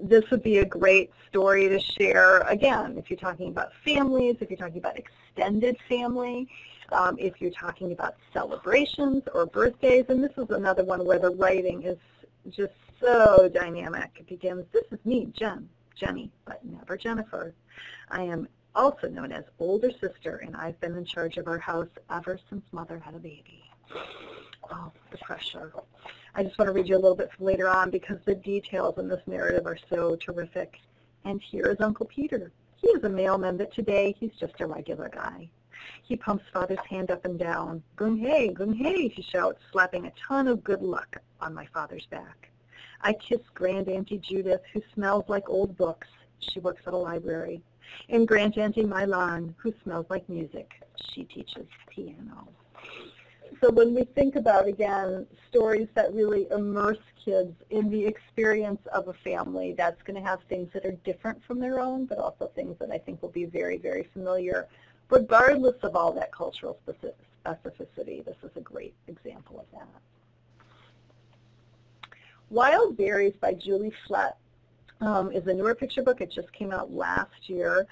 This would be a great story to share, again, if you're talking about families, if you're talking about extended family, if you're talking about celebrations or birthdays. And this is another one where the writing is just so dynamic. It begins, this is me, Jenny, but never Jennifer. I am also known as older sister, and I've been in charge of our house ever since Mother had a baby. Oh, the pressure. I just want to read you a little bit later on because the details in this narrative are so terrific. And here is Uncle Peter. He is a mailman, but today he's just a regular guy. He pumps Father's hand up and down. Gung hey, he shouts, slapping a ton of good luck on my father's back. I kiss Grand Auntie Judith, who smells like old books. She works at a library. And Grand Auntie Mylan, who smells like music. She teaches piano. So when we think about, again, stories that really immerse kids in the experience of a family, that's going to have things that are different from their own, but also things that I think will be very, very familiar, regardless of all that cultural specificity. This is a great example of that. Wild Berries by Julie Flett is a newer picture book. It just came out last year.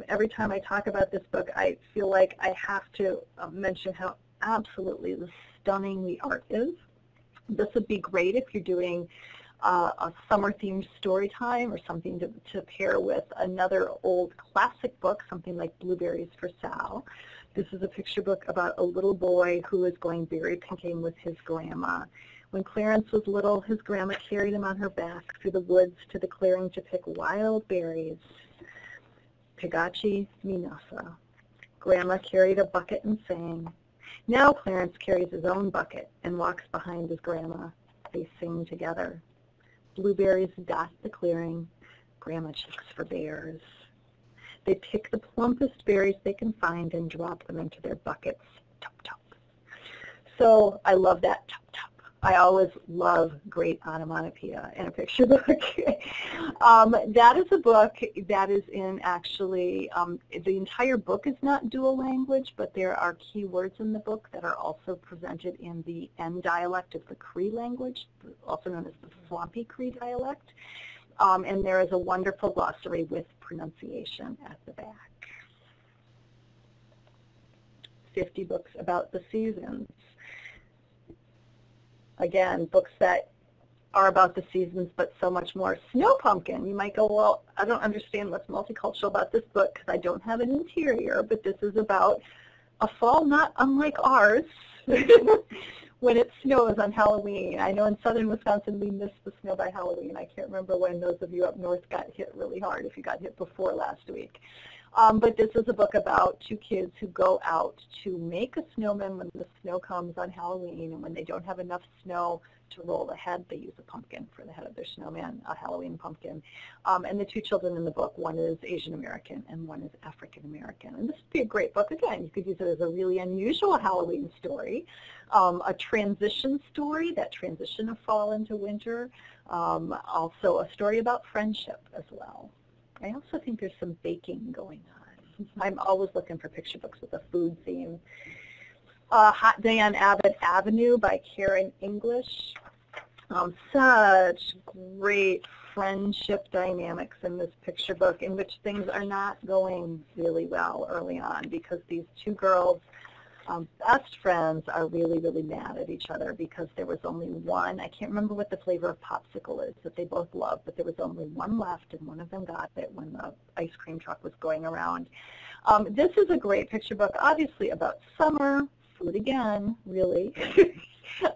Every time I talk about this book, I feel like I have to mention how absolutely stunning the art is. This would be great if you're doing a summer-themed story time or something to pair with another old classic book, something like Blueberries for Sal. This is a picture book about a little boy who is going berry picking with his grandma. When Clarence was little, his grandma carried him on her back through the woods to the clearing to pick wild berries. Pigachi Minasa. Grandma carried a bucket and sang. Now Clarence carries his own bucket and walks behind his grandma. They sing together. Blueberries dot the clearing. Grandma checks for bears. They pick the plumpest berries they can find and drop them into their buckets. Top, top. So I love that top, top. I always love great onomatopoeia in a picture book. That is a book that is in actually, the entire book is not dual language, but there are key words in the book that are also presented in the N dialect of the Cree language, also known as the Swampy Cree dialect. And there is a wonderful glossary with pronunciation at the back. 50 books about the seasons. Again, books that are about the seasons, but so much more. Snow Pumpkin. You might go, well, I don't understand what's multicultural about this book because I don't have an interior, but this is about a fall not unlike ours when it snows on Halloween. I know in southern Wisconsin we missed the snow by Halloween. I can't remember when those of you up north got hit really hard, if you got hit before last week. But this is a book about two kids who go out to make a snowman when the snow comes on Halloween, and when they don't have enough snow to roll the head, they use a pumpkin for the head of their snowman, a Halloween pumpkin. And the two children in the book, one is Asian American and one is African American. And this would be a great book. Again, you could use it as a really unusual Halloween story, a transition story, that transition of fall into winter, also a story about friendship as well. I also think there's some baking going on. I'm always looking for picture books with a food theme. Hot Day on Abbott Avenue by Karen English. Such great friendship dynamics in this picture book in which things are not going really well early on because these two girls, best friends, are really, really mad at each other because there was only one. I can't remember what the flavor of popsicle is that they both love, but there was only one left, and one of them got it when the ice cream truck was going around. This is a great picture book, obviously about summer, food again, really.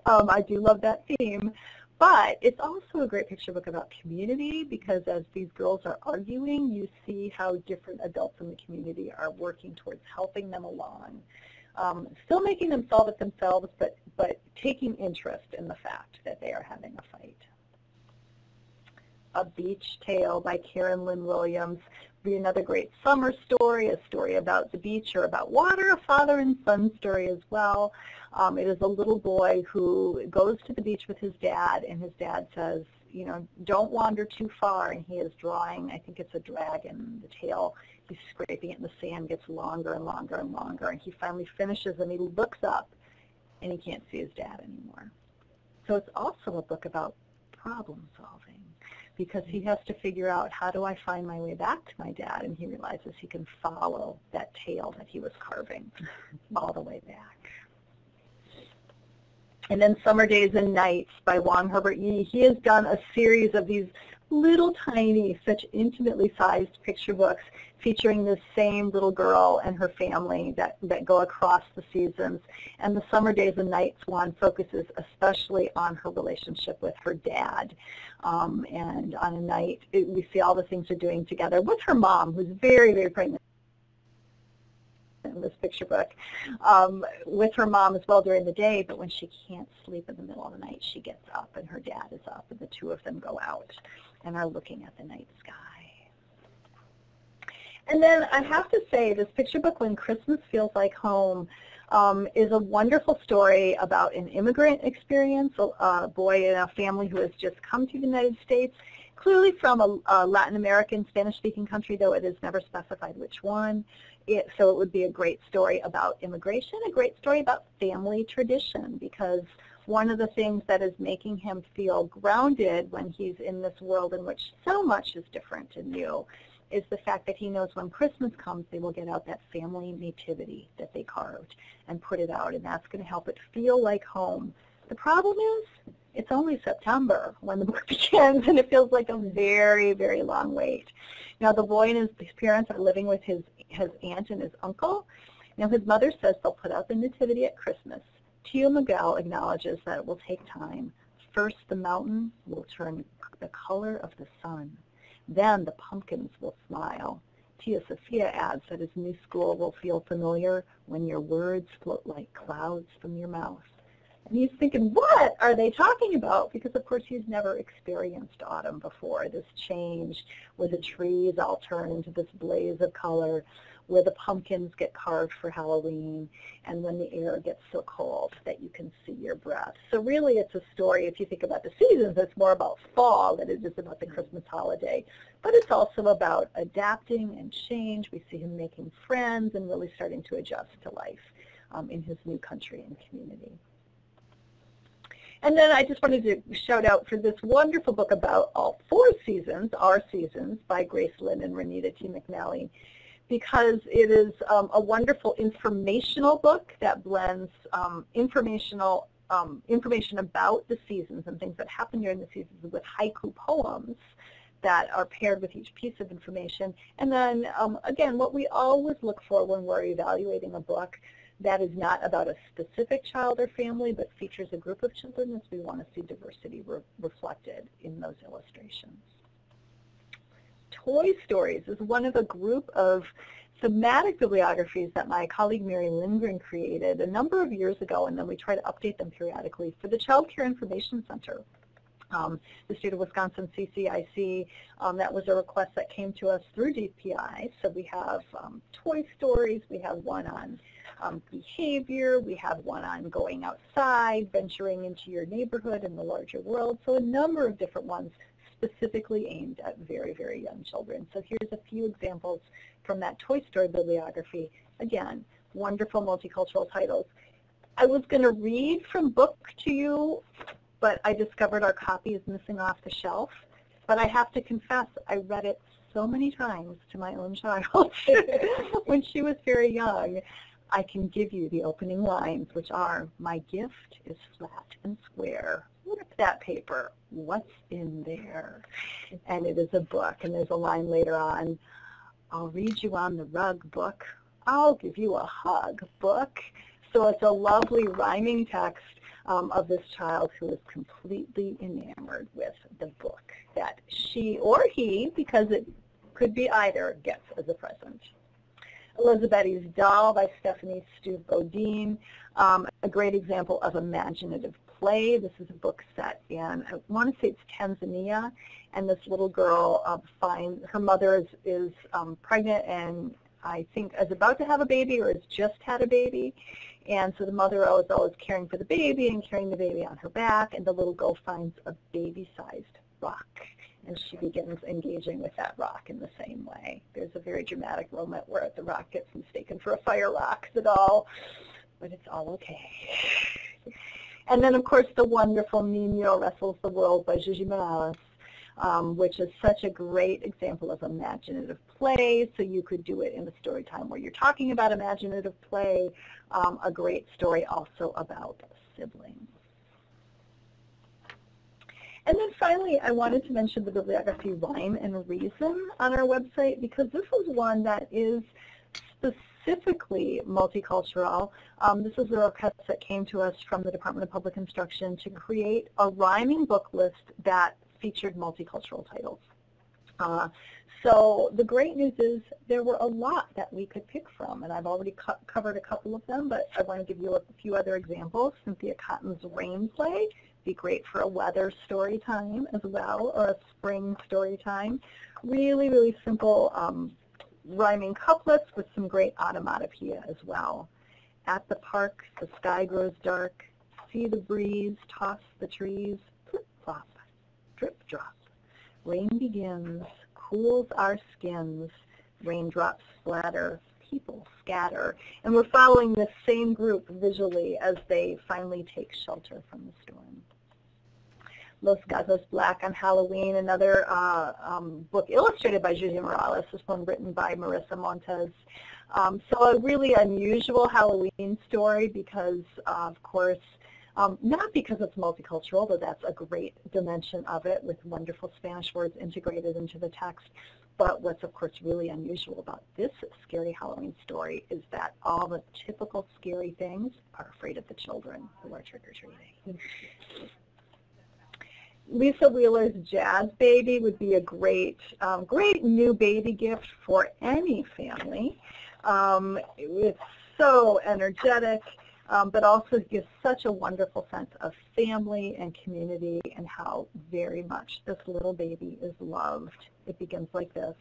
I do love that theme. But it's also a great picture book about community because as these girls are arguing, you see how different adults in the community are working towards helping them along. Still making them solve it themselves, but taking interest in the fact that they are having a fight. A Beach Tale by Karen Lynn Williams. Be another great summer story, a story about the beach or about water, a father and son story as well. It is a little boy who goes to the beach with his dad, and his dad says, you know, don't wander too far, and he is drawing, I think it's a dragon, the tail. He's scraping it, and the sand gets longer and longer and longer, and he finally finishes, and he looks up, and he can't see his dad anymore. So it's also a book about problem solving, because he has to figure out, how do I find my way back to my dad? And he realizes he can follow that tail that he was carving all the way back. And then Summer Days and Nights by Wong Herbert Yi. He has done a series of these little tiny, such intimately sized picture books featuring this same little girl and her family that go across the seasons. And the Summer Days and Nights one focuses especially on her relationship with her dad. And on a night, we see all the things they're doing together with her mom, who's very, very pregnant in this picture book, with her mom as well during the day, but when she can't sleep in the middle of the night, she gets up and her dad is up, and the two of them go out and are looking at the night sky. And then I have to say, this picture book, When Christmas Feels Like Home, is a wonderful story about an immigrant experience, a boy in a family who has just come to the United States, clearly from a Latin American, Spanish-speaking country, though it is never specified which one. So it would be a great story about immigration, a great story about family tradition, because one of the things that is making him feel grounded when he's in this world in which so much is different and new is the fact that he knows when Christmas comes, they will get out that family nativity that they carved and put it out, and that's going to help it feel like home The problem is, it's only September when the book begins, and it feels like a very, very long wait. Now, the boy and his parents are living with his aunt and his uncle. Now, his mother says they'll put out the nativity at Christmas. Tio Miguel acknowledges that it will take time. First, the mountain will turn the color of the sun. Then the pumpkins will smile. Tia Sophia adds that his new school will feel familiar when your words float like clouds from your mouth. And he's thinking, what are they talking about? Because, of course, he's never experienced autumn before, this change where the trees all turn into this blaze of color, where the pumpkins get carved for Halloween, and when the air gets so cold that you can see your breath. So really it's a story, if you think about the seasons, it's more about fall than it is about the Christmas holiday. But it's also about adapting and change. We see him making friends and really starting to adjust to life in his new country and community. And then I just wanted to shout out for this wonderful book about all 4 seasons, Our Seasons, by Grace Lynn and Renita T. McNally, because it is a wonderful informational book that blends information about the seasons and things that happen during the seasons with haiku poems that are paired with each piece of information. And then, again, what we always look for when we're evaluating a book that is not about a specific child or family, but features a group of children, is we want to see diversity reflected in those illustrations. Toy Stories is one of a group of thematic bibliographies that my colleague Mary Lindgren created a number of years ago, and then we try to update them periodically for the Child Care Information Center. The State of Wisconsin CCIC, that was a request that came to us through DPI. So we have Toy Stories, we have one on behavior, we have one on going outside, venturing into your neighborhood and the larger world. So a number of different ones specifically aimed at very, very young children. So here's a few examples from that Toy Story bibliography. Again, wonderful multicultural titles. I was going to read from book to you, but I discovered our copy is missing off the shelf. But I have to confess, I read it so many times to my own child when she was very young. I can give you the opening lines, which are, my gift is flat and square. Rip that paper. What's in there? And it is a book, and there's a line later on, I'll read you on the rug, book. I'll give you a hug, book. So it's a lovely rhyming text of this child who is completely enamored with the book that she or he, because it could be either, gets as a present. Elizabethy's Doll by Stephanie Stu Bodine, a great example of imaginative play. This is a book set in, I want to say it's Tanzania, and this little girl finds her mother is pregnant and I think is about to have a baby or has just had a baby. And so the mother is always caring for the baby and carrying the baby on her back, and the little girl finds a baby-sized rock. And she begins engaging with that rock in the same way. There's a very dramatic moment where the rock gets mistaken for a fire rock, the doll, but it's all okay. And then, of course, the wonderful Nino Wrestles the World by Gigi Morales, which is such a great example of imaginative play. So you could do it in a story time where you're talking about imaginative play. A great story also about siblings. And then finally, I wanted to mention the bibliography Rhyme and Reason on our website, because this is one that is specifically multicultural. This is a request that came to us from the Department of Public Instruction to create a rhyming book list that featured multicultural titles. So the great news is there were a lot that we could pick from, and I've already covered a couple of them, but I want to give you a few other examples. Cynthia Cotton's Rain Play be great for a weather story time as well, or a spring story time. Really, really simple rhyming couplets with some great automatopoeia as well. At the park, the sky grows dark. See the breeze toss the trees. Flip flop, drip drop. Rain begins, cools our skins. Raindrops splatter, people scatter. And we're following this same group visually as they finally take shelter from the storm. Los Gatos Black on Halloween, another book illustrated by Gigi Morales, this one written by Marissa Montes. So a really unusual Halloween story because, of course, Not because it's multicultural, though that's a great dimension of it with wonderful Spanish words integrated into the text. But what's, of course, really unusual about this scary Halloween story is that all the typical scary things are afraid of the children who are trick-or-treating. Lisa Wheeler's Jazz Baby would be a great new baby gift for any family. It's so energetic, but also gives such a wonderful sense of family and community and how very much this little baby is loved. It begins like this.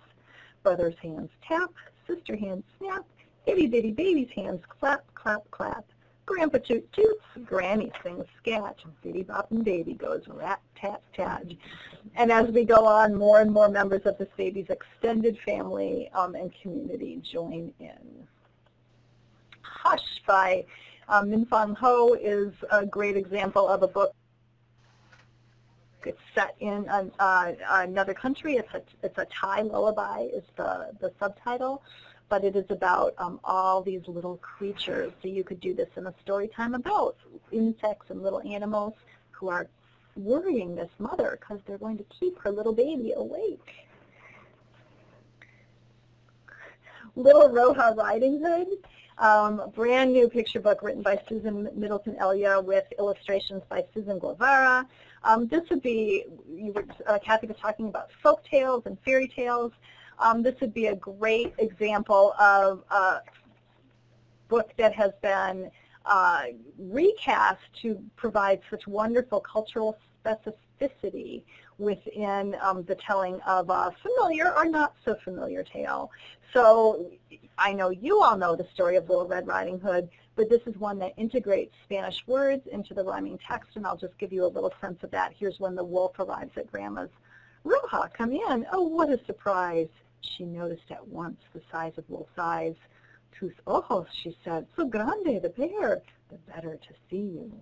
Brother's hands tap, sister hands snap, itty bitty baby's hands clap, clap, clap. Grandpa toot toots, Granny sings scat, bitty boppin' baby goes rat tat tat. And as we go on, more and more members of this baby's extended family and community join in. Hush by Min Fang Ho is a great example of a book. It's set in another country. It's a Thai lullaby is the subtitle. But it is about all these little creatures. So you could do this in a story time about insects and little animals who are worrying this mother because they're going to keep her little baby awake. Little Roja Riding Hood, a brand new picture book written by Susan Middleton Elia with illustrations by Susan Guevara. This would be, Cathy was talking about folk tales and fairy tales. This would be a great example of a book that has been recast to provide such wonderful cultural specificity within the telling of a familiar or not so familiar tale. So I know you all know the story of Little Red Riding Hood, but this is one that integrates Spanish words into the rhyming text, and I'll just give you a little sense of that. Here's when the wolf arrives at Grandma's. Roja, come in. Oh, what a surprise. She noticed at once the size of Wolf's eyes. Tus ojos, she said, so grande, the bear, the better to see you.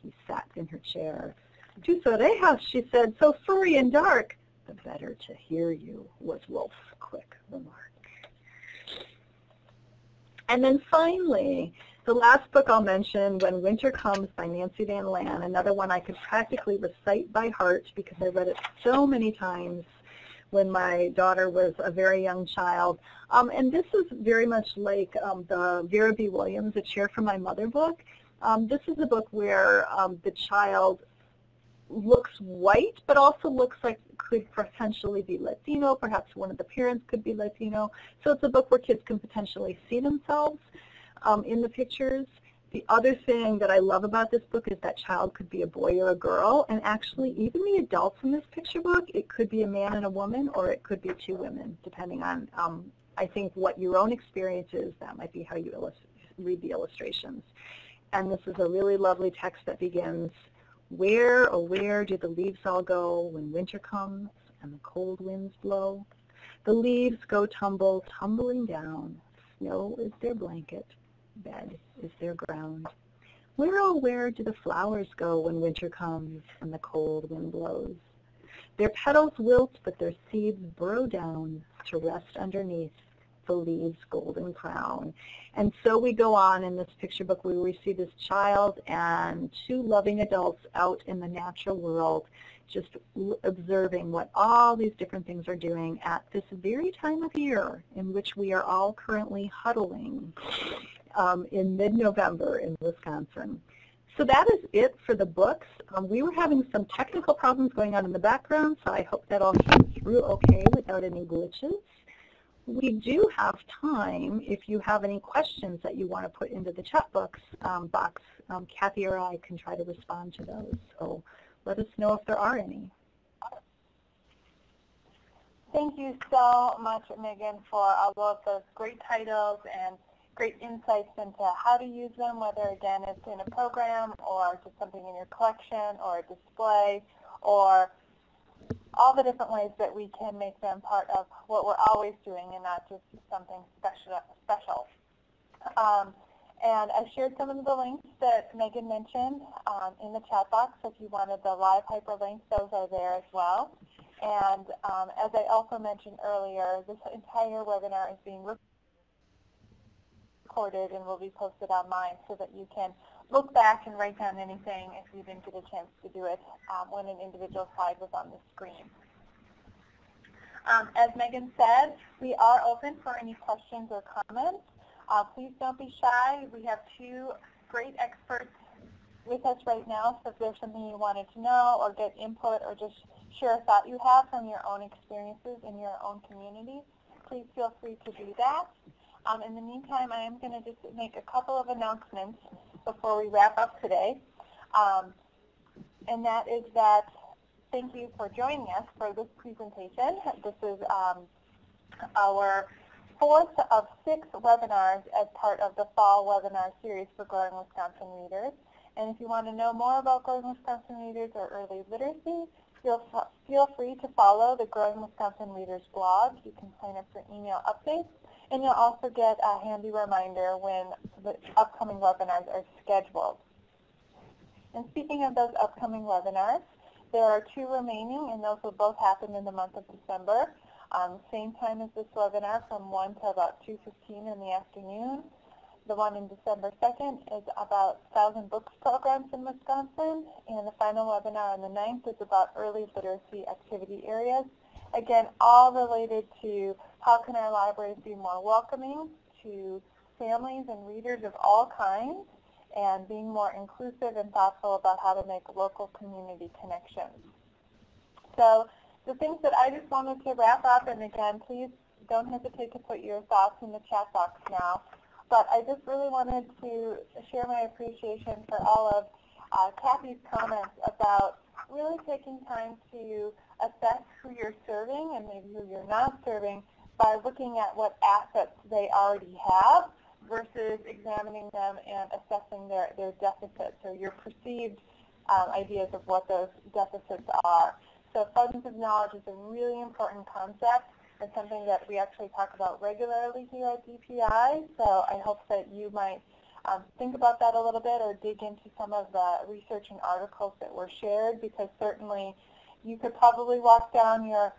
He sat in her chair. Tus orejas, she said, so furry and dark, the better to hear you, was Wolf's quick remark. And then finally, the last book I'll mention, When Winter Comes by Nancy Van Lan, another one I could practically recite by heart because I read it so many times when my daughter was a very young child. And this is very much like the Vera B. Williams, A Chair for My Mother book. This is a book where the child looks white, but also looks like it could potentially be Latino. Perhaps one of the parents could be Latino. So it's a book where kids can potentially see themselves in the pictures. The other thing that I love about this book is that child could be a boy or a girl, and actually even the adults in this picture book, it could be a man and a woman, or it could be two women, depending on, I think, what your own experience is. That might be how you read the illustrations. And this is a really lovely text that begins, where, oh where do the leaves all go when winter comes and the cold winds blow? The leaves go tumbling down, snow is their blanket, bed is their ground. Where, oh where do the flowers go when winter comes and the cold wind blows? Their petals wilt, but their seeds burrow down to rest underneath the leaves' golden crown. And so we go on in this picture book where we see this child and two loving adults out in the natural world just observing what all these different things are doing at this very time of year in which we are all currently huddling in mid-November in Wisconsin. So that is it for the books. We were having some technical problems going on in the background, so I hope that all came through okay without any glitches. We do have time if you have any questions that you want to put into the chat box. Cathy or I can try to respond to those. So let us know if there are any. Thank you so much, Megan, for all of those great titles and great insights into how to use them, whether, again, it's in a program or just something in your collection or a display, or all the different ways that we can make them part of what we're always doing and not just something special. And I shared some of the links that Megan mentioned in the chat box. If you wanted the live hyperlinks, those are there as well. And as I also mentioned earlier, this entire webinar is being recorded and will be posted online so that you can look back and write down anything if you didn't get a chance to do it when an individual slide was on the screen. As Megan said, we are open for any questions or comments. Please don't be shy. We have two great experts with us right now, so if there's something you wanted to know or get input or just share a thought you have from your own experiences in your own community, please feel free to do that. In the meantime, I am going to just make a couple of announcements before we wrap up today. And that is that thank you for joining us for this presentation. This is our fourth of 6 webinars as part of the fall webinar series for Growing Wisconsin Readers. And if you want to know more about Growing Wisconsin Readers or early literacy, feel free to follow the Growing Wisconsin Readers blog. You can sign up for email updates, and you'll also get a handy reminder when the upcoming webinars are scheduled. And speaking of those upcoming webinars, there are 2 remaining, and those will both happen in the month of December. Same time as this webinar, from 1 to about 2:15 in the afternoon. The one in December 2nd is about 1,000 Books programs in Wisconsin, and the final webinar on the 9th is about early literacy activity areas. Again, all related to how can our libraries be more welcoming to families and readers of all kinds, and being more inclusive and thoughtful about how to make local community connections. So the things that I just wanted to wrap up, and again, please don't hesitate to put your thoughts in the chat box now, but I just really wanted to share my appreciation for all of Cathy's comments about really taking time to assess who you're serving and maybe who you're not serving by looking at what assets they already have versus examining them and assessing their deficits or your perceived ideas of what those deficits are. So funds of knowledge is a really important concept. It's something that we actually talk about regularly here at DPI, so I hope that you might think about that a little bit or dig into some of the research and articles that were shared, because certainly you could probably walk down your,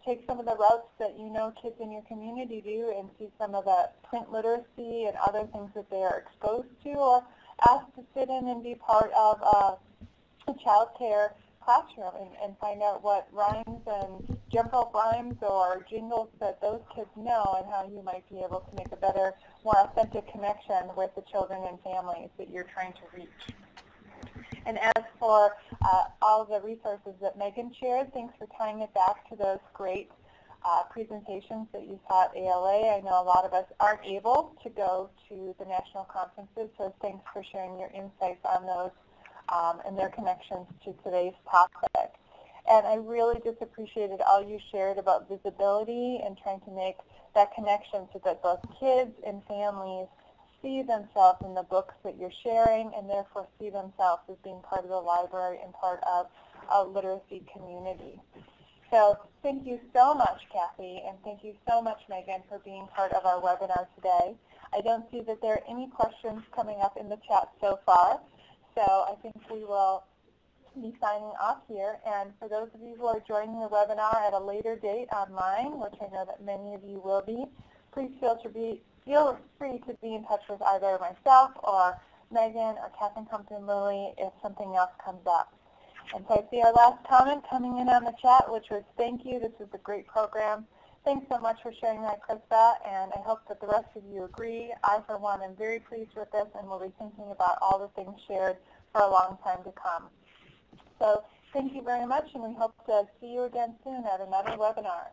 take some of the routes that you know kids in your community do and see some of the print literacy and other things that they are exposed to, or ask to sit in and be part of a child care classroom and find out what rhymes and jump rope rhymes or jingles that those kids know, and how you might be able to make a better, more authentic connection with the children and families that you're trying to reach. And as for all of the resources that Megan shared, thanks for tying it back to those great presentations that you saw at ALA. I know a lot of us aren't able to go to the national conferences, so thanks for sharing your insights on those and their connections to today's topic. And I really just appreciated all you shared about visibility and trying to make that connection so that both kids and families see themselves in the books that you're sharing, and therefore see themselves as being part of the library and part of a literacy community. So thank you so much, Cathy, and thank you so much, Megan, for being part of our webinar today. I don't see that there are any questions coming up in the chat so far, so I think we will be signing off here. And for those of you who are joining the webinar at a later date online, which I know that many of you will be, please feel free to be in touch with either myself or Megan or Cathy Compton-Lilly if something else comes up. And so I see our last comment coming in on the chat, which was, thank you, this was a great program. Thanks so much for sharing that, Krista, and I hope that the rest of you agree. I, for one, am very pleased with this, and will be thinking about all the things shared for a long time to come. So thank you very much, and we hope to see you again soon at another webinar.